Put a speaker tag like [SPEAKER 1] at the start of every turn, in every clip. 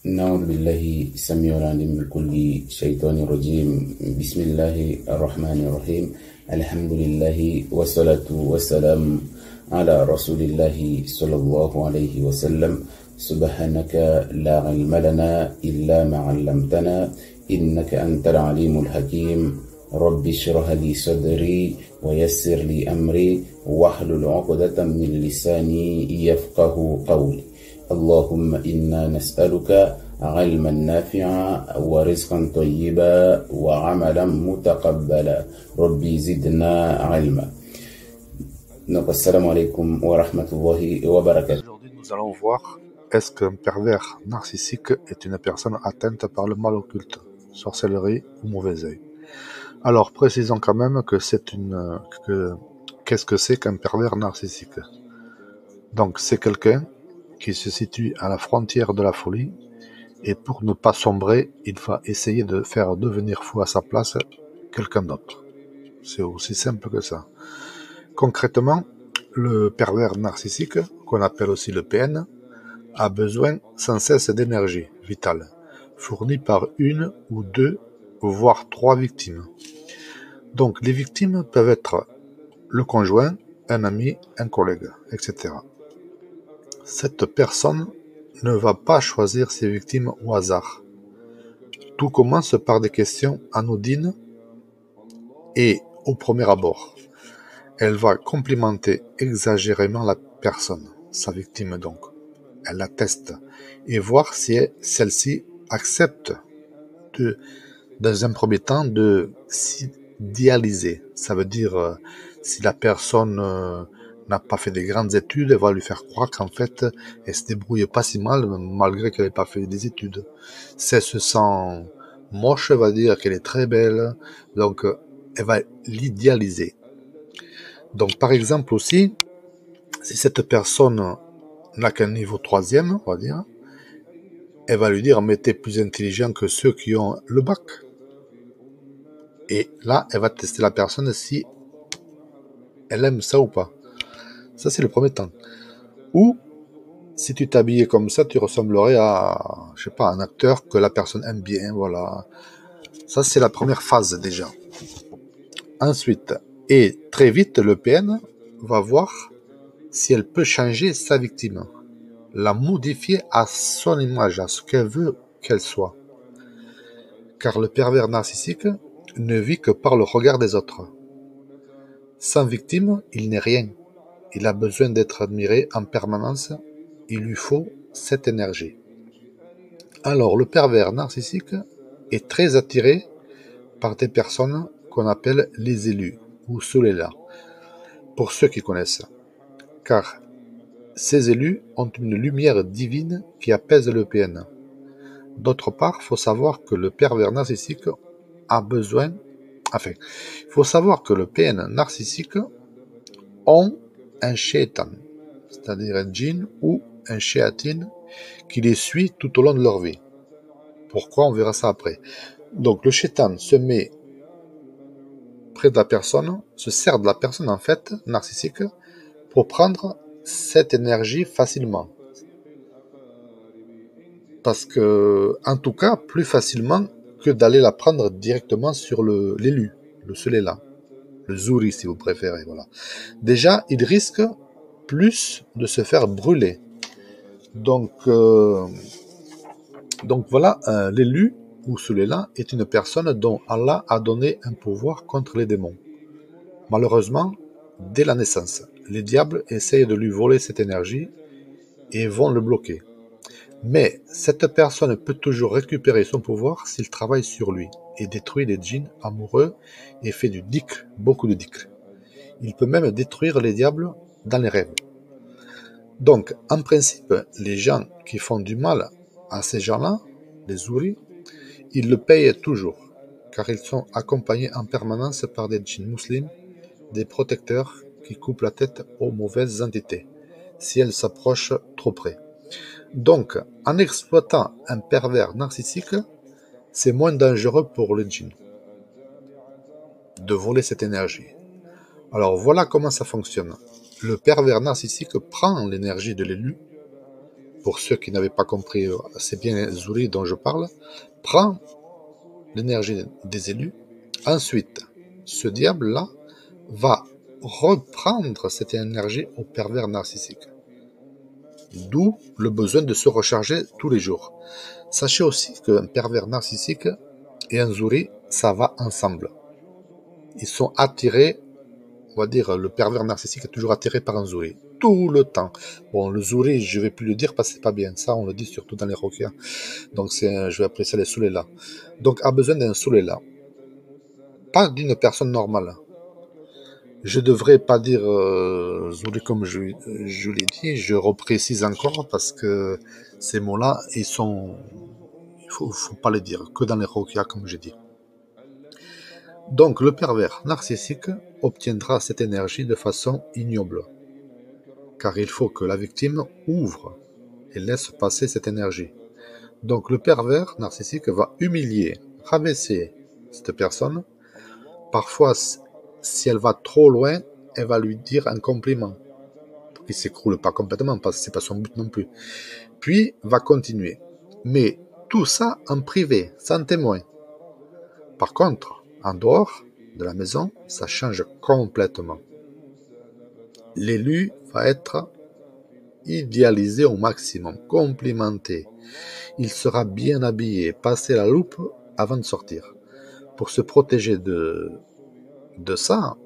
[SPEAKER 1] نعوذ بالله السميع العليم من كل شيطان رجيم. بسم الله الرحمن الرحيم. الحمد لله والصلاة والسلام على رسول الله صلى الله عليه وسلم. سبحانك لا علم لنا إلا ما علمتنا إنك أنت العليم الحكيم. رب اشرح لي صدري ويسر لي أمري واحلل عقدة من لساني يفقه قولي. اللهم إنا نسألك علما نافعا ورزقا طيبا وعملا متقبلا. ربي زدنا علما. السلام عليكم ورحمة الله وبركاته.
[SPEAKER 2] Aujourd'hui, nous allons voir est-ce qu'un pervers narcissique est une personne atteinte par le mal occulte, sorcellerie ou mauvais œil. Alors, précisons quand même que qu'est-ce que c'est qu'un pervers narcissique? Donc, c'est quelqu'un qui se situe à la frontière de la folie, et pour ne pas sombrer, il va essayer de faire devenir fou à sa place quelqu'un d'autre. C'est aussi simple que ça. Concrètement, le pervers narcissique, qu'on appelle aussi le PN, a besoin sans cesse d'énergie vitale, fournie par une ou deux, voire trois victimes. Donc, les victimes peuvent être le conjoint, un ami, un collègue, etc. Cette personne ne va pas choisir ses victimes au hasard. Tout commence par des questions anodines et au premier abord. Elle va complimenter exagérément la personne, sa victime donc. Elle la teste et voir si celle-ci accepte dans un premier temps de s'idéaliser. Ça veut dire si la personne n'a pas fait des grandes études, elle va lui faire croire qu'en fait elle se débrouille pas si mal malgré qu'elle n'ait pas fait des études. Si elle se sent moche, elle va dire qu'elle est très belle, donc elle va l'idéaliser. Donc par exemple aussi, si cette personne n'a qu'un niveau 3e, on va dire, elle va lui dire mais t'es plus intelligent que ceux qui ont le bac. Et là, elle va tester la personne si elle aime ça ou pas. Ça, c'est le premier temps. Ou, si tu t'habillais comme ça, tu ressemblerais à, je sais pas, un acteur que la personne aime bien, voilà. Ça, c'est la première phase, déjà. Ensuite, et très vite, le PN va voir si elle peut changer sa victime, la modifier à son image, à ce qu'elle veut qu'elle soit. Car le pervers narcissique ne vit que par le regard des autres. Sans victime, il n'est rien. Il a besoin d'être admiré en permanence. Il lui faut cette énergie. Alors, le pervers narcissique est très attiré par des personnes qu'on appelle les élus ou Solela, pour ceux qui connaissent. Car ces élus ont une lumière divine qui apaise le PN. D'autre part, il faut savoir que le pervers narcissique a besoin... Enfin, il faut savoir que le PN narcissique ont un shaitan, c'est-à-dire un djinn ou un shayatin qui les suit tout au long de leur vie. Pourquoi? On verra ça après. Donc le shaitan se met près de la personne, se sert de la personne en fait, narcissique, pour prendre cette énergie facilement. Parce que, en tout cas, plus facilement que d'aller la prendre directement sur l'élu, le Solela, le Zuri si vous préférez, voilà. Déjà, il risque plus de se faire brûler. Donc voilà, l'élu ou Solela est une personne dont Allah a donné un pouvoir contre les démons. Malheureusement, dès la naissance, les diables essayent de lui voler cette énergie et vont le bloquer. Mais cette personne peut toujours récupérer son pouvoir s'il travaille sur lui et détruit les djinns amoureux et fait du dhikr, beaucoup de dhikr. Il peut même détruire les diables dans les rêves. Donc, en principe, les gens qui font du mal à ces gens-là, les Zuri, ils le payent toujours, car ils sont accompagnés en permanence par des djinns musulmans, des protecteurs qui coupent la tête aux mauvaises entités, si elles s'approchent trop près. Donc, en exploitant un pervers narcissique, c'est moins dangereux pour le djinn de voler cette énergie. Alors voilà comment ça fonctionne. Le pervers narcissique prend l'énergie de l'élu pour ceux qui n'avaient pas compris, c'est bien Zouri dont je parle, prend l'énergie des élus. Ensuite, ce diable-là va reprendre cette énergie au pervers narcissique. D'où le besoin de se recharger tous les jours. Sachez aussi qu'un pervers narcissique et un Zouri, ça va ensemble. Ils sont attirés, on va dire, le pervers narcissique est toujours attiré par un Zouri. Tout le temps. Bon, le Zouri, je vais plus le dire parce que c'est pas bien. Ça, on le dit surtout dans les Rokia. Donc, je vais appeler ça les Soulela. Donc, a besoin d'un Soulela. Pas d'une personne normale. Je devrais pas dire Zouli comme je l'ai dit, je reprécise encore parce que ces mots-là, il faut pas les dire, que dans les Rokia comme j'ai dit. Donc le pervers narcissique obtiendra cette énergie de façon ignoble, car il faut que la victime ouvre et laisse passer cette énergie. Donc le pervers narcissique va humilier, rabaisser cette personne. Parfois, si elle va trop loin, elle va lui dire un compliment. Il ne s'écroule pas complètement, parce que ce n'est pas son but non plus. Puis, va continuer. Mais tout ça en privé, sans témoin. Par contre, en dehors de la maison, ça change complètement. L'élu va être idéalisé au maximum, complimenté. Il sera bien habillé, passer la loupe avant de sortir. Pour se protéger de ça,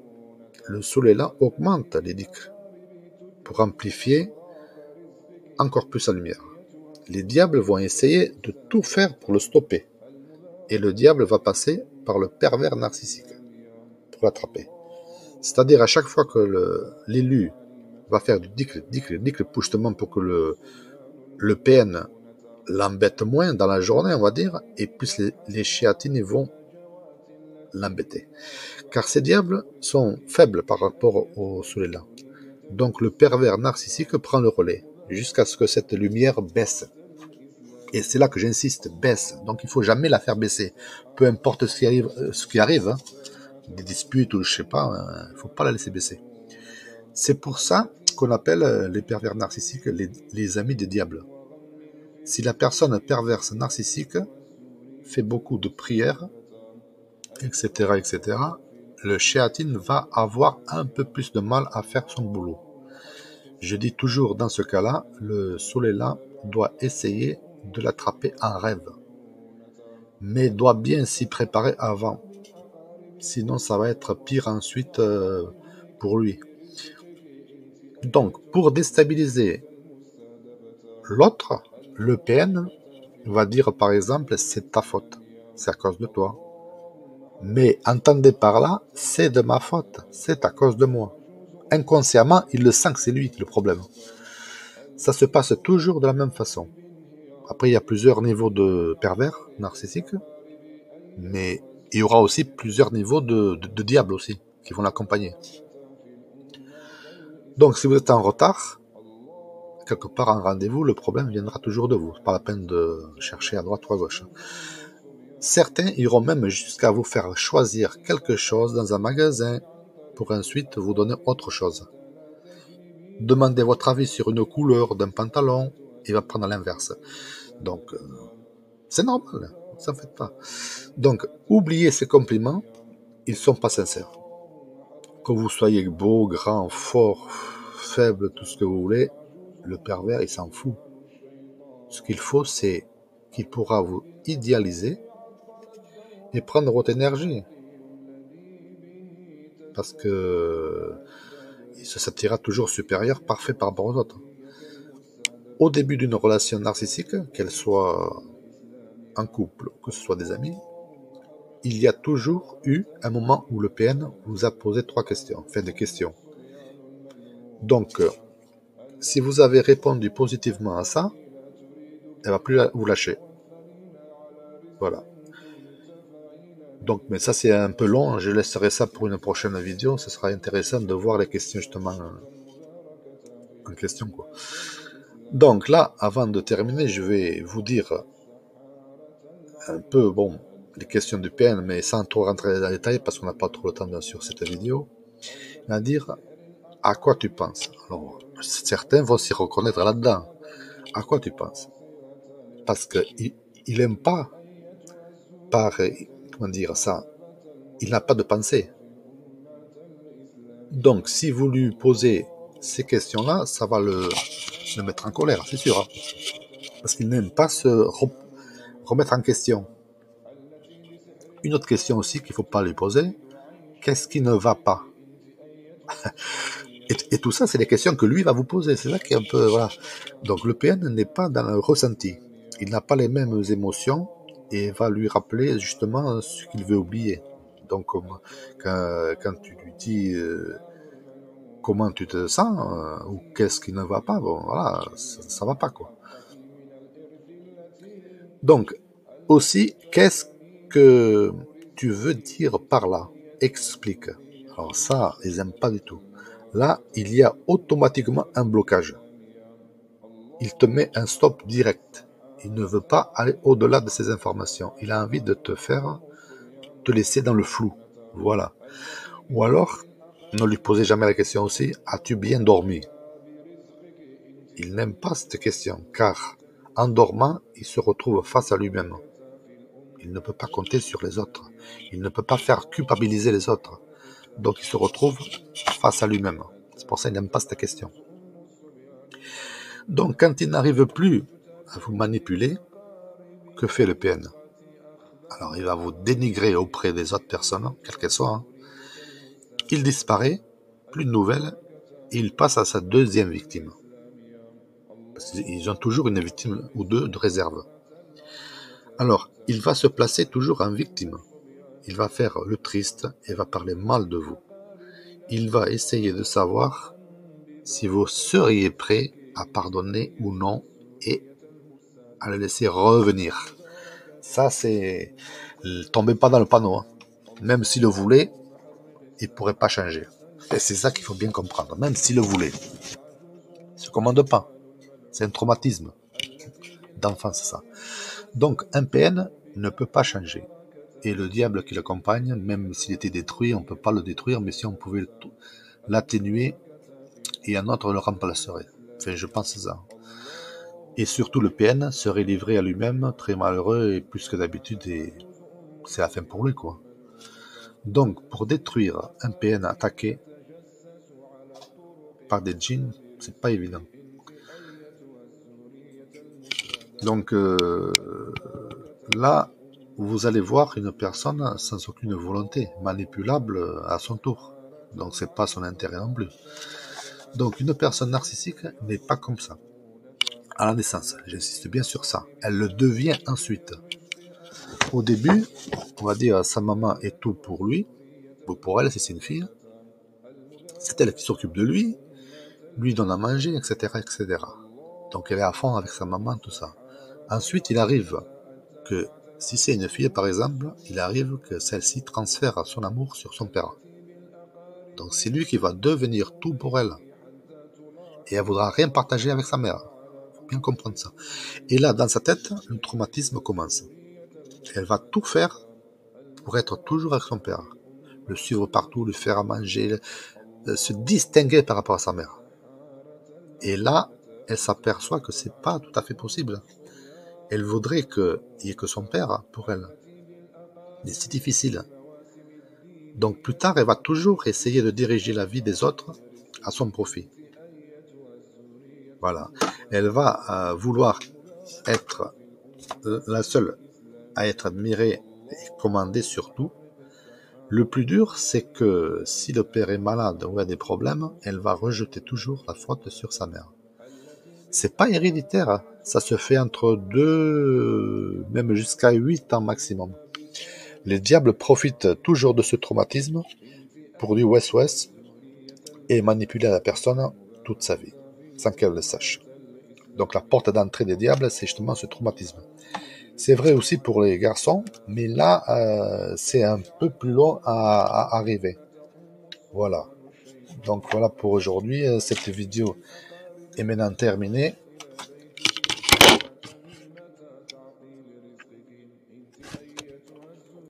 [SPEAKER 2] le Soulela augmente les dicks pour amplifier encore plus la lumière. Les diables vont essayer de tout faire pour le stopper. Et le diable va passer par le pervers narcissique pour l'attraper. C'est-à-dire à chaque fois que l'élu va faire du dick justement pour que le PN l'embête moins dans la journée, on va dire, et plus les chéatines vont l'embêter. Car ces diables sont faibles par rapport au Soulela. Donc le pervers narcissique prend le relais, jusqu'à ce que cette lumière baisse. Et c'est là que j'insiste, baisse. Donc il ne faut jamais la faire baisser. Peu importe ce qui arrive, hein, des disputes ou je sais pas, il ne faut pas la laisser baisser. C'est pour ça qu'on appelle les pervers narcissiques les amis des diables. Si la personne perverse narcissique fait beaucoup de prières, etc., le chéatine va avoir un peu plus de mal à faire son boulot. Je dis toujours dans ce cas-là, le Soulela doit essayer de l'attraper en rêve, mais doit bien s'y préparer avant. Sinon, ça va être pire ensuite pour lui. Donc, pour déstabiliser l'autre, le PN va dire par exemple, c'est ta faute, c'est à cause de toi. Mais entendez par là, c'est de ma faute, c'est à cause de moi. Inconsciemment, il le sent que c'est lui le problème. Ça se passe toujours de la même façon. Après, il y a plusieurs niveaux de pervers narcissiques, mais il y aura aussi plusieurs niveaux de diables aussi, qui vont l'accompagner. Donc, si vous êtes en retard, quelque part en rendez-vous, le problème viendra toujours de vous. C'est pas la peine de chercher à droite ou à gauche. Certains iront même jusqu'à vous faire choisir quelque chose dans un magasin pour ensuite vous donner autre chose. Demandez votre avis sur une couleur d'un pantalon, il va prendre l'inverse. Donc, c'est normal, ne vous en faites pas. Donc, oubliez ces compliments, ils ne sont pas sincères. Que vous soyez beau, grand, fort, faible, tout ce que vous voulez, le pervers, il s'en fout. Ce qu'il faut, c'est qu'il pourra vous idéaliser et prendre votre énergie. Parce que il se sentira toujours supérieur, parfait par rapport aux autres. Au début d'une relation narcissique, qu'elle soit en couple, que ce soit des amis, il y a toujours eu un moment où le PN vous a posé 3 questions, enfin des questions. Donc, si vous avez répondu positivement à ça, elle ne va plus vous lâcher. Voilà. Donc, mais ça c'est un peu long, je laisserai ça pour une prochaine vidéo, ce sera intéressant de voir les questions justement en question, quoi. Donc là, avant de terminer, je vais vous dire un peu, bon, les questions du PN, mais sans trop rentrer dans les détails, parce qu'on n'a pas trop le temps sur cette vidéo, à dire à quoi tu penses. Alors, certains vont s'y reconnaître là-dedans. À quoi tu penses? Parce qu'il n'aime pas comment dire ça, il n'a pas de pensée. Donc, si vous lui posez ces questions-là, ça va le mettre en colère, c'est sûr. Hein, parce qu'il n'aime pas se remettre en question. Une autre question aussi qu'il ne faut pas lui poser, qu'est-ce qui ne va pas? Et tout ça, c'est des questions que lui va vous poser. C'est ça qui est un peu... Voilà. Donc, le PN n'est pas dans le ressenti. Il n'a pas les mêmes émotions et va lui rappeler justement ce qu'il veut oublier. Donc, quand tu lui dis comment tu te sens ou qu'est-ce qui ne va pas, bon, voilà, ça va pas, quoi. Donc, aussi, qu'est-ce que tu veux dire par là? Explique. Alors ça, ils n'aiment pas du tout. Là, il y a automatiquement un blocage. Il te met un stop direct. Il ne veut pas aller au-delà de ces informations. Il a envie de te laisser dans le flou. Voilà. Ou alors, ne lui posez jamais la question aussi, as-tu bien dormi? Il n'aime pas cette question, car en dormant, il se retrouve face à lui-même. Il ne peut pas compter sur les autres. Il ne peut pas faire culpabiliser les autres. Donc il se retrouve face à lui-même. C'est pour ça qu'il n'aime pas cette question. Donc quand il n'arrive plus à vous manipuler, que fait le PN? Alors il va vous dénigrer auprès des autres personnes, quelles qu'elles soient. Hein. Il disparaît, plus de nouvelles, et il passe à sa deuxième victime. Parce qu'ils ont toujours une victime ou deux de réserve. Alors, il va se placer toujours en victime. Il va faire le triste et va parler mal de vous. Il va essayer de savoir si vous seriez prêt à pardonner ou non et à le laisser revenir. Ça, c'est... Tombez pas dans le panneau. Hein. Même s'il le voulait, il ne pourrait pas changer. Et c'est ça qu'il faut bien comprendre. Même s'il le voulait. Il ne se commande pas. C'est un traumatisme d'enfance, ça. Donc, un PN ne peut pas changer. Et le diable qui l'accompagne, même s'il était détruit, on ne peut pas le détruire, mais si on pouvait l'atténuer, et un autre le remplacerait. Enfin, je pense ça. Et surtout, le PN serait livré à lui-même, très malheureux, et plus que d'habitude, et c'est la fin pour lui, quoi. Donc, pour détruire un PN attaqué par des djinns, c'est pas évident. Donc, là, vous allez voir une personne sans aucune volonté, manipulable à son tour. Donc, c'est pas son intérêt non plus. Donc, une personne narcissique n'est pas comme ça. À la naissance, j'insiste bien sur ça. Elle le devient ensuite. Au début, on va dire sa maman est tout pour lui, ou pour elle si c'est une fille. C'est elle qui s'occupe de lui donne à manger, etc., etc. Donc elle est à fond avec sa maman, tout ça. Ensuite, il arrive que, si c'est une fille par exemple, il arrive que celle-ci transfère son amour sur son père. Donc c'est lui qui va devenir tout pour elle. Et elle voudra rien partager avec sa mère. Faut bien comprendre ça. Et là, dans sa tête, le traumatisme commence. Elle va tout faire pour être toujours avec son père. Le suivre partout, lui faire à manger, se distinguer par rapport à sa mère. Et là, elle s'aperçoit que c'est pas tout à fait possible. Elle voudrait qu'il n'y ait que son père pour elle. Mais c'est difficile. Donc plus tard, elle va toujours essayer de diriger la vie des autres à son profit. Voilà. Elle va vouloir être la seule à être admirée et commandée surtout. Le plus dur, c'est que si le père est malade ou a des problèmes, elle va rejeter toujours la faute sur sa mère. C'est pas héréditaire, hein. Ça se fait entre 2, même jusqu'à 8 ans maximum. Les diables profitent toujours de ce traumatisme pour du west-west et manipuler la personne toute sa vie, sans qu'elle le sache. Donc la porte d'entrée des diables, c'est justement ce traumatisme. C'est vrai aussi pour les garçons, mais là, c'est un peu plus long à arriver. Voilà. Donc voilà pour aujourd'hui. Cette vidéo est maintenant terminée.